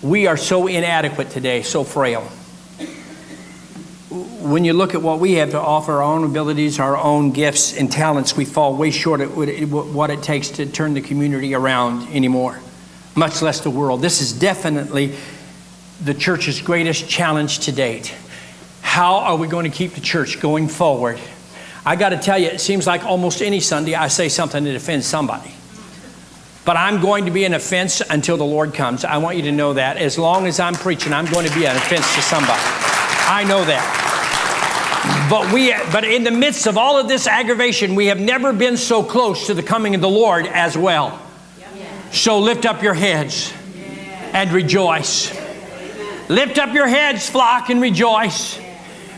We are so inadequate today, so frail. When you look at what we have to offer, our own abilities, our own gifts and talents, we fall way short of what it takes to turn the community around anymore, much less the world. This is definitely the church's greatest challenge to date. How are we going to keep the church going forward? I got to tell you, it seems like almost any Sunday I say something that offends somebody. But I'm going to be an offense until the Lord comes. I want you to know that. As long as I'm preaching, I'm going to be an offense to somebody. I know that. But in the midst of all of this aggravation, we have never been so close to the coming of the Lord as well. So lift up your heads and rejoice. Lift up your heads, flock, and rejoice.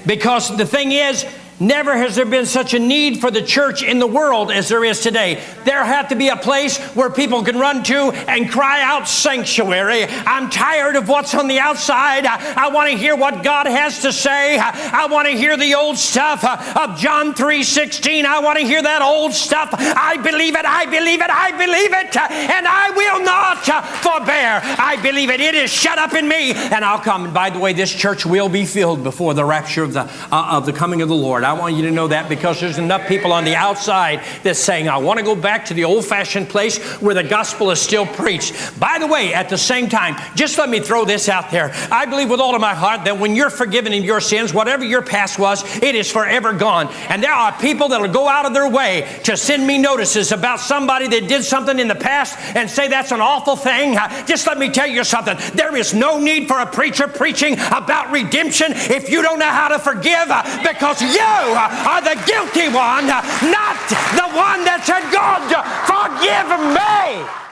Because the thing is, never has there been such a need for the church in the world as there is today. There has to be a place where people can run to and cry out sanctuary. I'm tired of what's on the outside. I want to hear what God has to say. I want to hear the old stuff of John 3:16. I want to hear that old stuff. I believe it, I believe it, I believe it, and I will not forbear. I believe it. It is shut up in me, and I'll come. And by the way, this church will be filled before the rapture of the coming of the Lord. I want you to know that, because there's enough people on the outside that's saying, I want to go back to the old-fashioned place where the gospel is still preached. By the way, at the same time, just let me throw this out there. I believe with all of my heart that when you're forgiven of your sins, whatever your past was, it is forever gone. And there are people that will go out of their way to send me notices about somebody that did something in the past and say that's an awful thing. Just let me tell you something. There is no need for a preacher preaching about redemption if you don't know how to forgive, because you are the guilty one, not the one that said, God, forgive me.